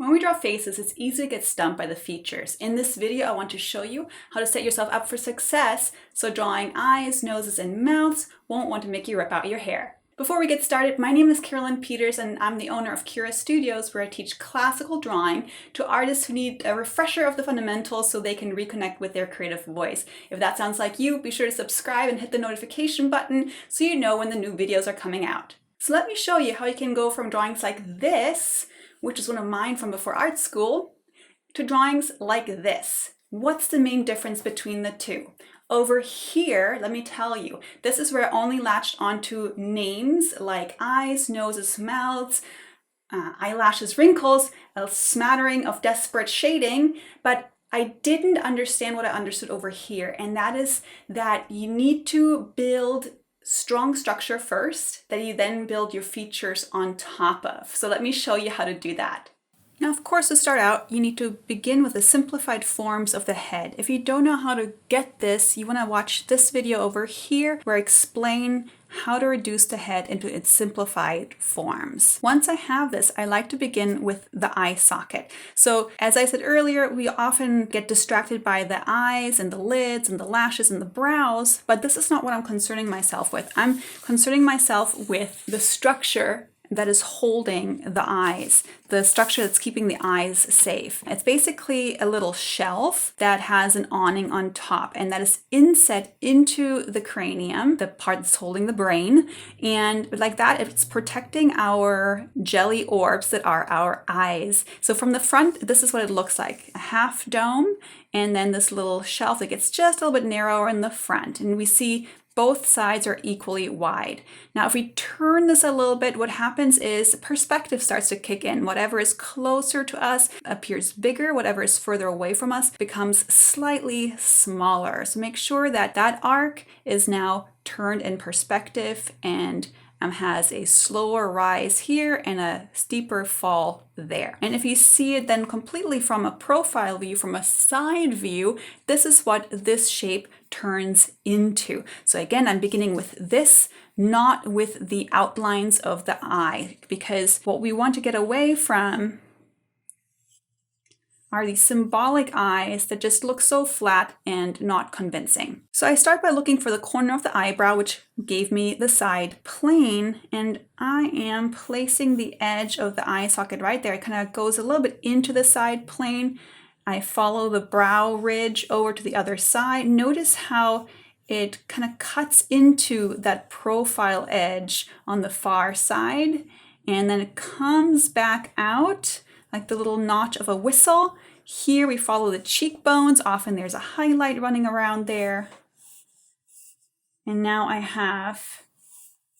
When we draw faces, it's easy to get stumped by the features. In this video, I want to show you how to set yourself up for success so drawing eyes, noses, and mouths won't want to make you rip out your hair. Before we get started, my name is Carolin Peters and I'm the owner of Cura Studios, where I teach classical drawing to artists who need a refresher of the fundamentals so they can reconnect with their creative voice. If that sounds like you, be sure to subscribe and hit the notification button so you know when the new videos are coming out. So let me show you how you can go from drawings like this, which is one of mine from before art school, to drawings like this. What's the main difference between the two? Over here, let me tell you, this is where I only latched onto names like eyes, noses, mouths, eyelashes, wrinkles, a smattering of desperate shading, but I didn't understand what I understood over here, and that is that you need to build strong structure first, that you then build your features on top of. So let me show you how to do that. Now, of course, to start out, you need to begin with the simplified forms of the head. If you don't know how to get this, you want to watch this video over here where I explain how to reduce the head into its simplified forms. Once I have this, I like to begin with the eye socket. So as I said earlier, we often get distracted by the eyes and the lids and the lashes and the brows, but this is not what I'm concerning myself with. I'm concerning myself with the structure that is holding the eyes, the structure that's keeping the eyes safe. It's basically a little shelf that has an awning on top, and that is inset into the cranium, the part that's holding the brain. And like that, it's protecting our jelly orbs that are our eyes. So from the front, this is what it looks like: a half dome, and then this little shelf that gets just a little bit narrower in the front. And we see both sides are equally wide. Now, if we turn this a little bit, what happens is perspective starts to kick in. Whatever is closer to us appears bigger. Whatever is further away from us becomes slightly smaller. So make sure that that arc is now turned in perspective and has a slower rise here and a steeper fall there. And if you see it then completely from a profile view, from a side view, this is what this shape turns into. So again, I'm beginning with this, not with the outlines of the eye, because what we want to get away from are these symbolic eyes that just look so flat and not convincing. So I start by looking for the corner of the eyebrow, which gave me the side plane, and I am placing the edge of the eye socket right there. It kind of goes a little bit into the side plane. I follow the brow ridge over to the other side. Notice how it kind of cuts into that profile edge on the far side, and then it comes back out like the little notch of a whistle. Here we follow the cheekbones. Often there's a highlight running around there. And now I have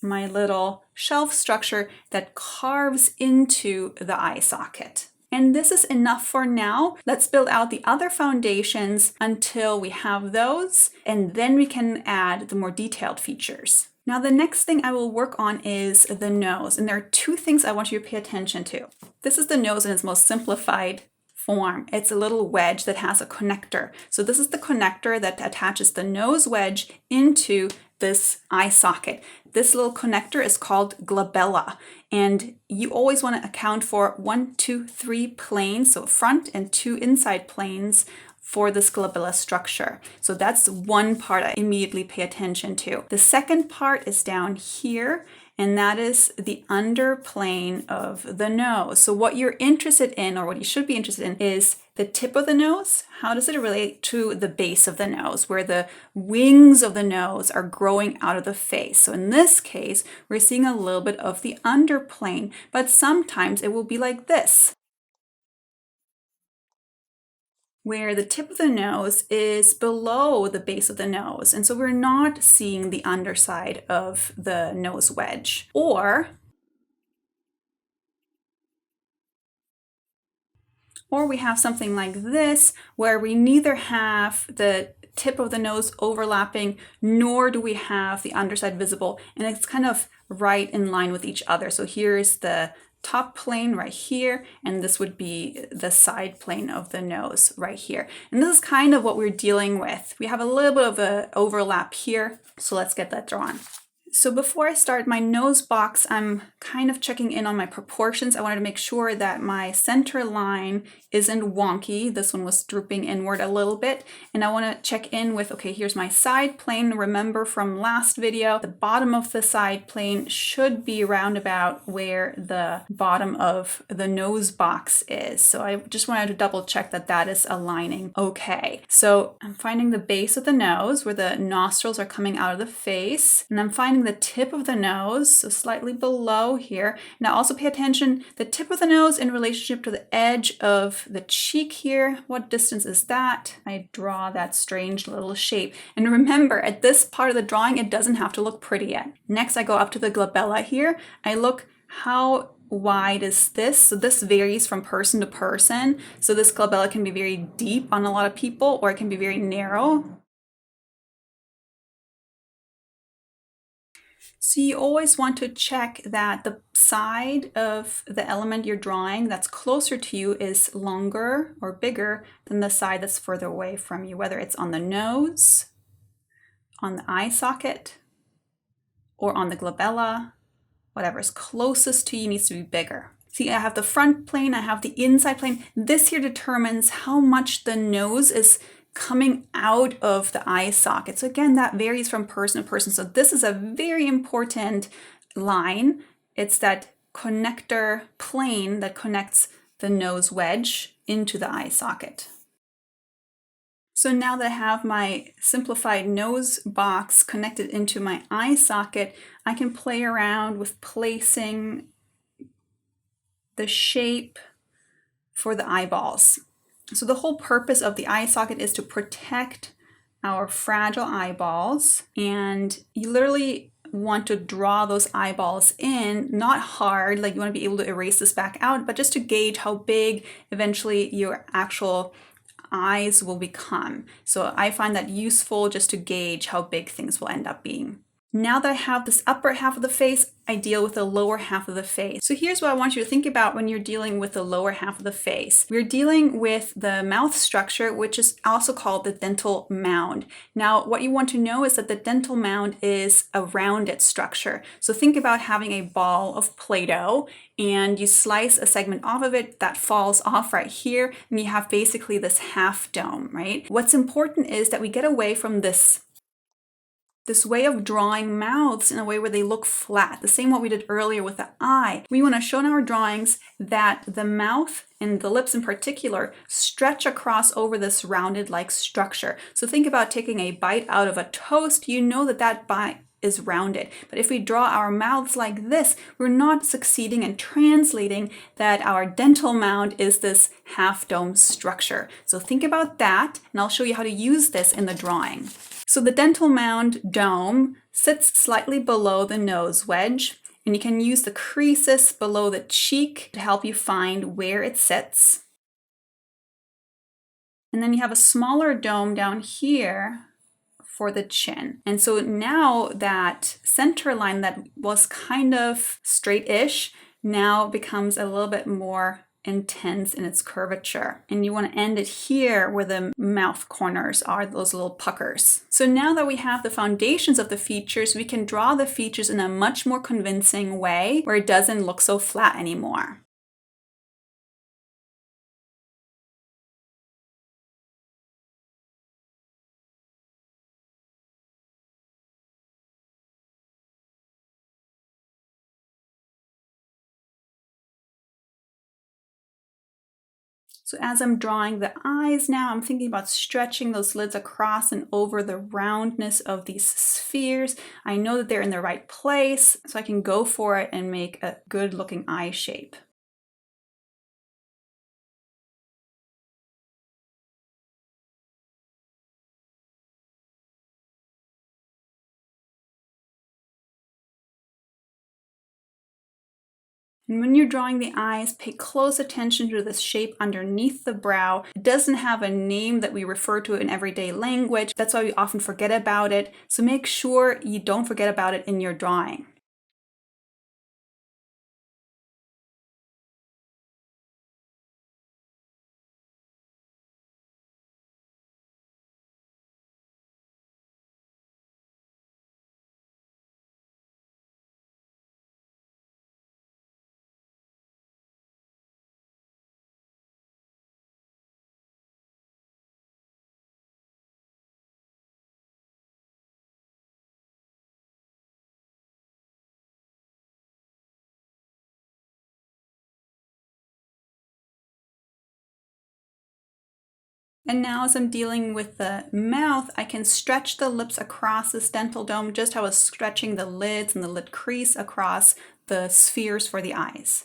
my little shelf structure that carves into the eye socket. And this is enough for now. Let's build out the other foundations until we have those, and then we can add the more detailed features. Now, the next thing I will work on is the nose, and there are two things I want you to pay attention to. This is the nose in its most simplified form. It's a little wedge that has a connector. So this is the connector that attaches the nose wedge into this eye socket. This little connector is called glabella, and you always want to account for 1, 2, 3 planes, so front and 2 inside planes for this glabella structure. So that's one part I immediately pay attention to. The second part is down here, and that is the underplane of the nose. So what you're interested in, or what you should be interested in, is the tip of the nose. How does it relate to the base of the nose, where the wings of the nose are growing out of the face? So in this case, we're seeing a little bit of the underplane, but sometimes it will be like this, where the tip of the nose is below the base of the nose. And so we're not seeing the underside of the nose wedge. Or we have something like this, where we neither have the tip of the nose overlapping, nor do we have the underside visible, and it's kind of right in line with each other. So here's the top plane right here, and this would be the side plane of the nose right here. And this is kind of what we're dealing with. We have a little bit of an overlap here, so let's get that drawn. So before I start my nose box, I'm kind of checking in on my proportions. I wanted to make sure that my center line isn't wonky. This one was drooping inward a little bit. And I want to check in with, okay, here's my side plane. Remember from last video, the bottom of the side plane should be around about where the bottom of the nose box is. So I just wanted to double check that that is aligning okay. So I'm finding the base of the nose where the nostrils are coming out of the face. And I'm finding the tip of the nose, so slightly below here. Now also pay attention, the tip of the nose in relationship to the edge of the cheek here. What distance is that? I draw that strange little shape. And remember, at this part of the drawing, it doesn't have to look pretty yet. Next, I go up to the glabella here. I look how wide is this? So this varies from person to person. So this glabella can be very deep on a lot of people, or it can be very narrow. So you always want to check that the side of the element you're drawing that's closer to you is longer or bigger than the side that's further away from you, whether it's on the nose, on the eye socket, or on the glabella. Whatever is closest to you needs to be bigger. See, I have the front plane, I have the inside plane. This here determines how much the nose is coming out of the eye socket. So again, that varies from person to person. So this is a very important line. It's that connector plane that connects the nose wedge into the eye socket. So now that I have my simplified nose box connected into my eye socket, I can play around with placing the shape for the eyeballs. So the whole purpose of the eye socket is to protect our fragile eyeballs, and you literally want to draw those eyeballs in, not hard, like you want to be able to erase this back out, but just to gauge how big eventually your actual eyes will become. So I find that useful just to gauge how big things will end up being. Now that I have this upper half of the face, I deal with the lower half of the face. So here's what I want you to think about when you're dealing with the lower half of the face. We're dealing with the mouth structure, which is also called the dental mound. Now, what you want to know is that the dental mound is a rounded structure. So think about having a ball of Play-Doh and you slice a segment off of it that falls off right here, and you have basically this half dome, right? What's important is that we get away from this way of drawing mouths in a way where they look flat, the same what we did earlier with the eye. We want to show in our drawings that the mouth and the lips in particular stretch across over this rounded like structure. So think about taking a bite out of a toast. You know that that bite is rounded. But if we draw our mouths like this, we're not succeeding in translating that our dental mound is this half dome structure. So think about that, and I'll show you how to use this in the drawing. So the dental mound dome sits slightly below the nose wedge, and you can use the creases below the cheek to help you find where it sits. And then you have a smaller dome down here for the chin. And so now that center line that was kind of straight-ish now becomes a little bit more intense in its curvature. And you want to end it here where the mouth corners are, those little puckers. So now that we have the foundations of the features, we can draw the features in a much more convincing way where it doesn't look so flat anymore. So as I'm drawing the eyes now, I'm thinking about stretching those lids across and over the roundness of these spheres. I know that they're in the right place, so I can go for it and make a good looking eye shape. And when you're drawing the eyes, pay close attention to the shape underneath the brow. It doesn't have a name that we refer to in everyday language. That's why we often forget about it. So make sure you don't forget about it in your drawing. And now as I'm dealing with the mouth, I can stretch the lips across this dental dome just how I was stretching the lids and the lid crease across the spheres for the eyes.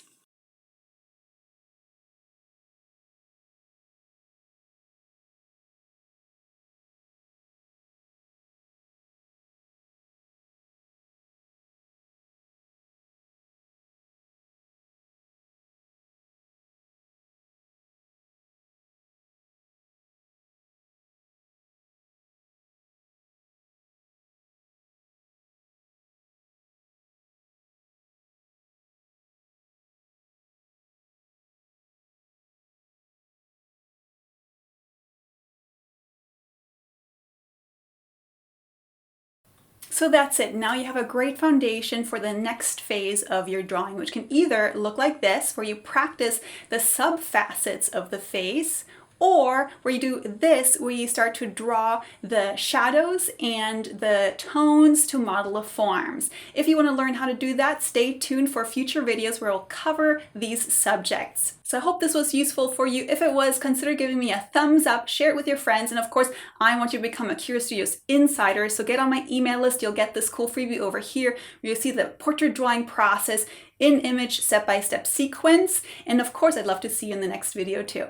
So that's it. Now you have a great foundation for the next phase of your drawing, which can either look like this, where you practice the sub-facets of the face, or where you do this, where you start to draw the shadows and the tones to model the forms. If you want to learn how to do that, stay tuned for future videos where we'll cover these subjects. So I hope this was useful for you. If it was, consider giving me a thumbs up, share it with your friends, and of course, I want you to become a Curious Studios insider, so get on my email list. You'll get this cool freebie over here where you'll see the portrait drawing process in image step-by-step sequence. And of course, I'd love to see you in the next video too.